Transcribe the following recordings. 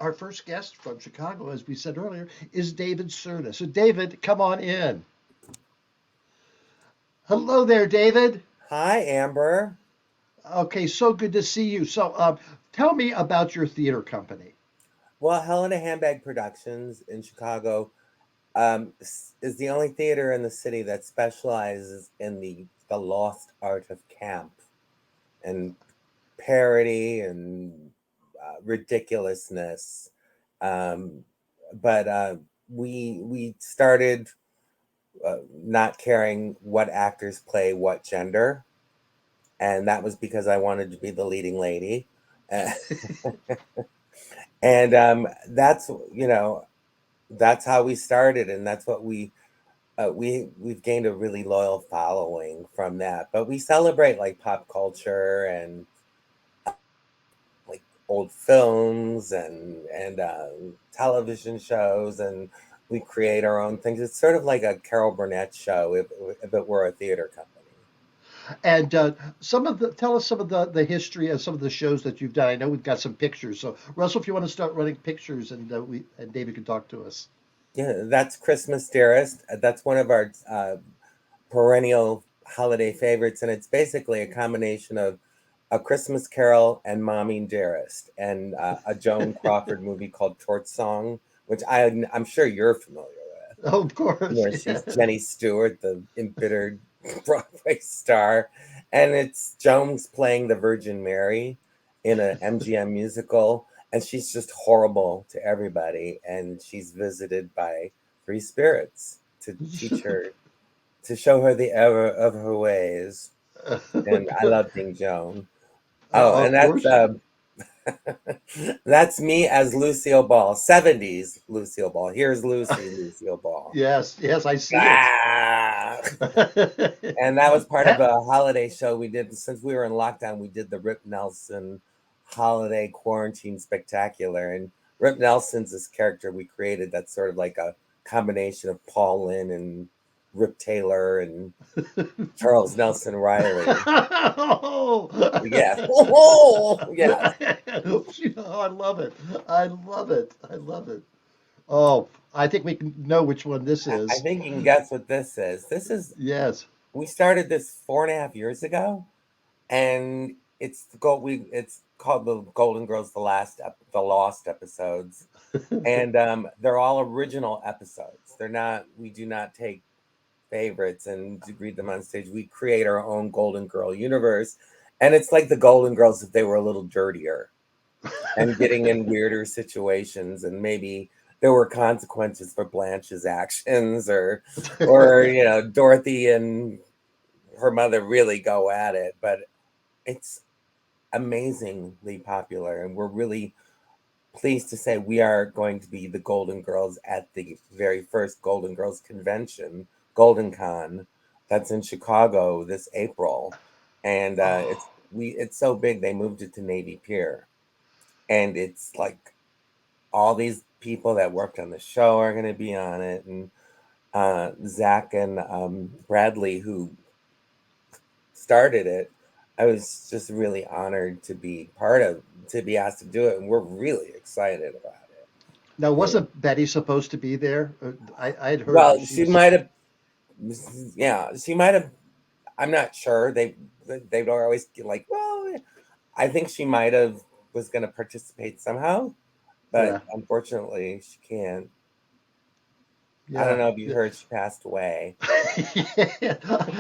our first guest from Chicago, as we said earlier, is David Cerda. So, David, come on in. Hello there, David. Hi, Amber. Okay, so good to see you. So, tell me about your theater company. Well, Handbag Productions in Chicago is the only theater in the city that specializes in the lost art of camp and parody and ridiculousness. Um, but we started not caring what actors play what gender, and that was because I wanted to be the leading lady. Uh, and that's how we started, and that's what we've gained a really loyal following from that. But we celebrate like pop culture and like old films and television shows, and we create our own things. It's sort of like a Carol Burnett show if it were a theater company. And tell us some of the history of some of the shows that you've done. I know we've got some pictures. So, Russell, if you want to start running pictures, and we and David can talk to us. Yeah, that's Christmas Dearest. That's one of our perennial holiday favorites, and it's basically a combination of A Christmas Carol and Mommy Dearest, and a Joan Crawford movie called Torch Song, which I'm sure you're familiar with, Oh, of course. where Yeah. she's Jenny Stewart, the embittered Broadway star, and it's Jones playing the Virgin Mary in an MGM musical, and she's just horrible to everybody, and she's visited by three spirits to teach her, to show her the error of her ways. And I love being Joan. Oh, Of and course. that's me as Lucille Ball, 70s Lucille Ball. Here's Lucy, Lucille Ball. Yes, yes, I see it. Ah! And that was part of a holiday show we did. Since we were in lockdown, we did the Rip Nelson holiday quarantine spectacular. And Rip Nelson's this character we created that's sort of like a combination of Paul Lynde and Rip Taylor and Charles Nelson Riley. Oh. Yeah. Oh, yes. I love it. I love it. I love it. Oh, I think we can know which one this I is. think you can guess what this is. Yes. We started this 4.5 years ago, and it's called the Golden Girls, the Lost episodes, and they're all original episodes. We do not take favorites and read them on stage. We create our own Golden Girl universe, and it's like the Golden Girls if they were a little dirtier and getting in weirder situations, and maybe there were consequences for Blanche's actions, or Dorothy and her mother really go at it. But it's amazingly popular, and we're really pleased to say we are going to be the Golden Girls at the very first Golden Girls convention, Golden Con, that's in Chicago this April. And Oh, it's so big they moved it to Navy Pier, and it's like all these people that worked on the show are going to be on it, and Zach and Bradley, who started it. I was just really honored to be asked to do it, and we're really excited about it. now You know, wasn't Betty supposed to be there? I had heard that well, she she was. might have, yeah, she might have. I'm not sure. They don't always get like, well, I think she might have was going to participate somehow, but Yeah, unfortunately, she can't. I don't yeah, know if you yeah. heard she passed away. Yeah.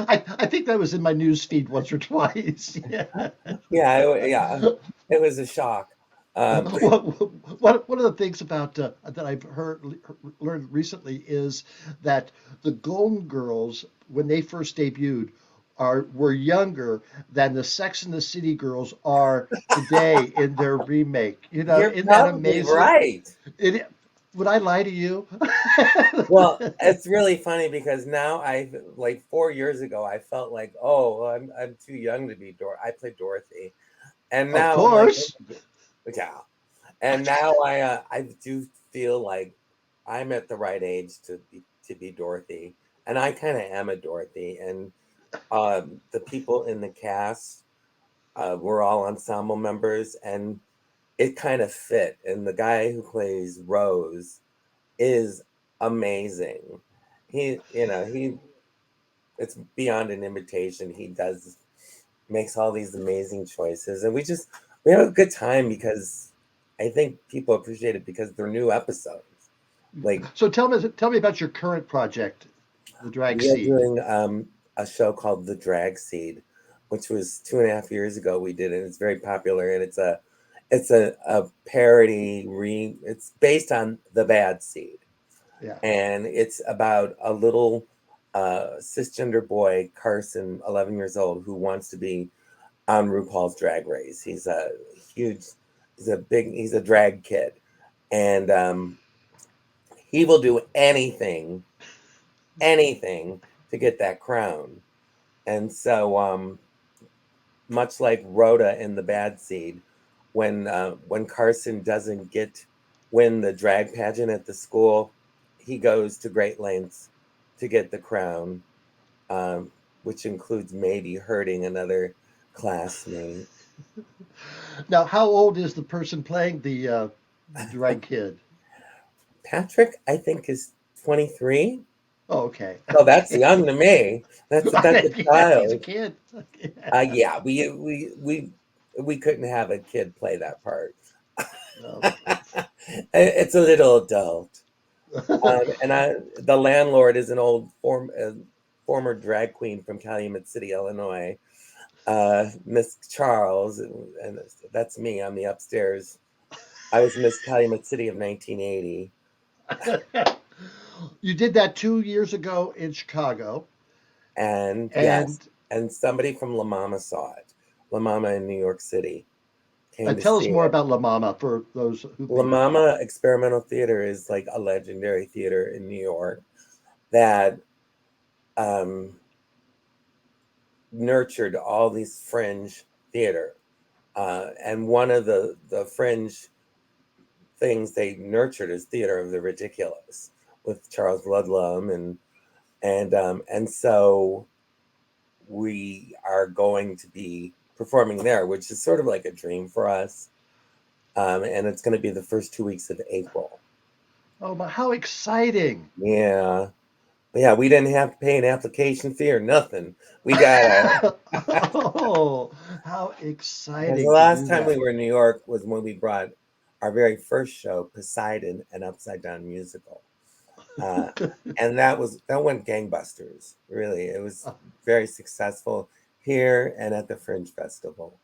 I think that was in my news feed once or twice. Yeah. Yeah, it was a shock. Um, One of the things about that I've learned recently is that the Golden Girls, when they first debuted, were younger than the Sex and the City girls are today in their remake. you're Isn't that probably amazing? right. It, would I lie to you? Well, it's really funny because now I like 4 years ago I felt like, oh, I'm too young to be I played Dorothy, and Of now I'm like, course. yeah, and now I do feel like I'm at the right age to be Dorothy, and I kind of am a Dorothy, and the people in the cast, we're all ensemble members, and it kind of fit. And the guy who plays Rose is amazing. He it's beyond an imitation. He makes all these amazing choices, and we have a good time because I think people appreciate it because they're new episodes. Like So tell me about your current project, the Drag we are Seed. doing a show called The Drag Seed, which was 2.5 years ago we did it. It's very popular, and it's a parody. It's based on The Bad Seed, Yeah. and it's about a little cisgender boy, Carson, 11 years old, who wants to be on RuPaul's Drag Race. Huge, he's a drag kid, and he will do anything to get that crown. And so, much like Rhoda in The Bad Seed, when Carson doesn't win the drag pageant at the school, he goes to great lengths to get the crown, which includes maybe hurting another classmate. Now, how old is the person playing the drag kid? Patrick, I think, is 23. Oh, okay. So that's young to me. That's a Yes, he's a child. kid. Yeah, we couldn't have a kid play that part. No. It's a little adult. And the landlord is an former drag queen from Calumet City, Illinois, Miss Charles, and that's me. I'm the upstairs. I was Miss Calumet City of 1980, You did that 2 years ago in Chicago, and yes, and and somebody from La Mama saw it. La Mama in New York City came to tell us see more it. about La Mama for those who La may not know. Mama Experimental Theater is like a legendary theater in New York that um, nurtured all these fringe theater. And one of the fringe things they nurtured is theater of the ridiculous with Charles Ludlam, and so we are going to be performing there, which is sort of like a dream for us. And it's going to be the first 2 weeks of April. Oh my, how exciting! Yeah. Yeah, we didn't have to pay an application fee or nothing. We got a Oh, how because the exciting to last do time we that. were in New York was when we brought our very first show, Poseidon, an upside down musical. Uh, and that went gangbusters. Really, it was very successful here and at the Fringe Festival.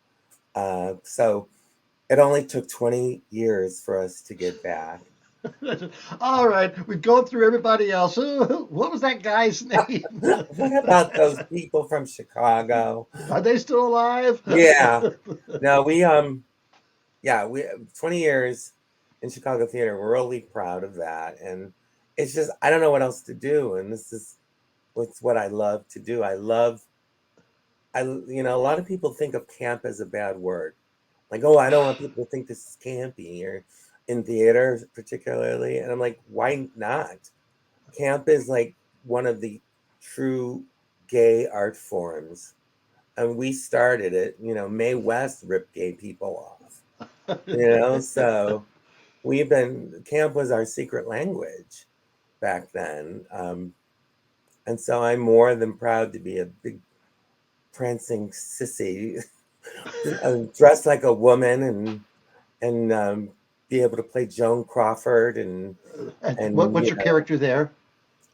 So it only took 20 years for us to get back. All right, we've gone through everybody else. What was that guy's name? What about those people from Chicago? Are they still alive? Yeah, no, we 20 years in Chicago theater. We're really proud of that, and it's just I don't know what else to do, and this is what's what I love to do. A lot of people think of camp as a bad word. Like, oh, I don't want people to think this is campy or in theater particularly. And I'm like, why not? Camp is like one of the true gay art forms. And we started it, Mae West ripped gay people off. So camp was our secret language back then. And so I'm more than proud to be a big prancing sissy dressed like a woman and be able to play Joan Crawford And and what's your character there?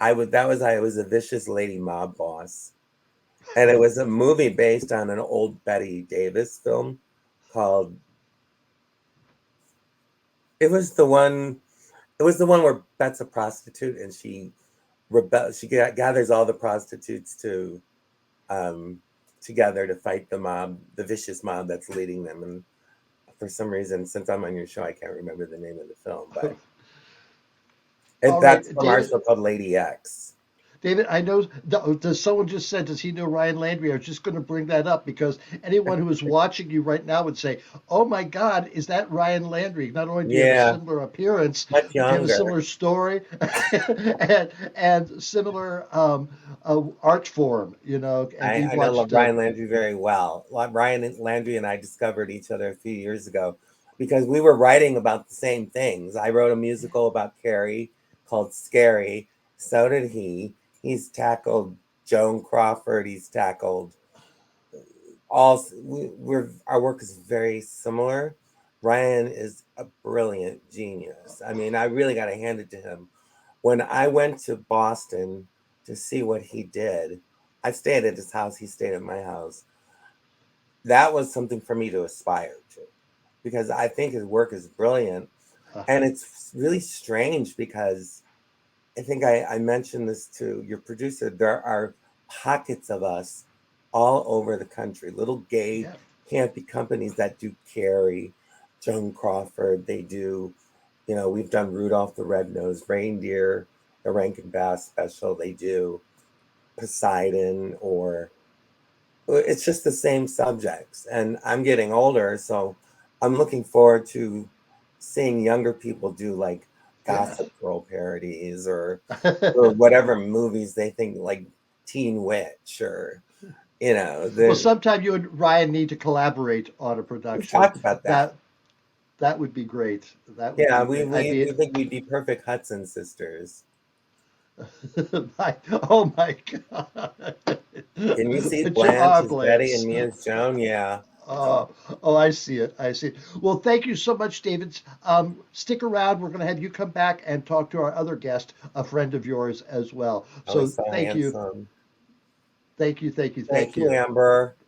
I was a vicious lady mob boss, and it was a movie based on an old Betty Davis film called. It was the one. It was the one where Bet's a prostitute and she gathers all the prostitutes um, together to fight the mob, the vicious mob that's leading them. And for some reason, since I'm on your show, I can't remember the name of the film, but All right, that's from our David. show called Lady X. David, I know. Does someone just said, does he know Ryan Landry? I was just going to bring that up because anyone who is watching you right now would say, "Oh my God, is that Ryan Landry?" Not only do you have a Yeah, similar appearance, much but you have a younger. similar story and similar art form. And we've I know watched. Ryan Landry very well. Ryan Landry and I discovered each other a few years ago because we were writing about the same things. I wrote a musical about Carrie called Scary. So did he. He's tackled Joan Crawford. He's tackled all. We're our work is very similar. Ryan is a brilliant genius. I mean, I really got to hand it to him. When I went to Boston to see what he did, I stayed at his house. He stayed at my house. That was something for me to aspire to, because I think his work is brilliant. Uh, And it's really strange because I think I mentioned this to your producer. There are pockets of us all over the country, little gay, yeah. campy companies that do Carrie, Joan Crawford. They do, we've done Rudolph the Red-Nosed Reindeer, the Rankin Bass special. They do Poseidon, or it's just the same subjects. And I'm getting older, so I'm looking forward to seeing younger people do like Yeah. Gossip Girl parodies, or whatever movies they think, like Teen Witch, or Well, the sometime you and Ryan need to collaborate on a we've production. talked about that. That that would be great. That would Yeah, be we great. I'd we, be we think we'd be perfect Hudson sisters. oh my God. Can you see Blanche Ah, as Betty and Blanche. me as Joan? Yeah. Oh, oh, I see it. I see it. Well, thank you so much, David. Stick around. We're going to have you come back and talk to our other guest, a friend of yours as well. Oh, he's So so thank you. handsome. Thank you. Thank you. Thank Thank you, you. Amber.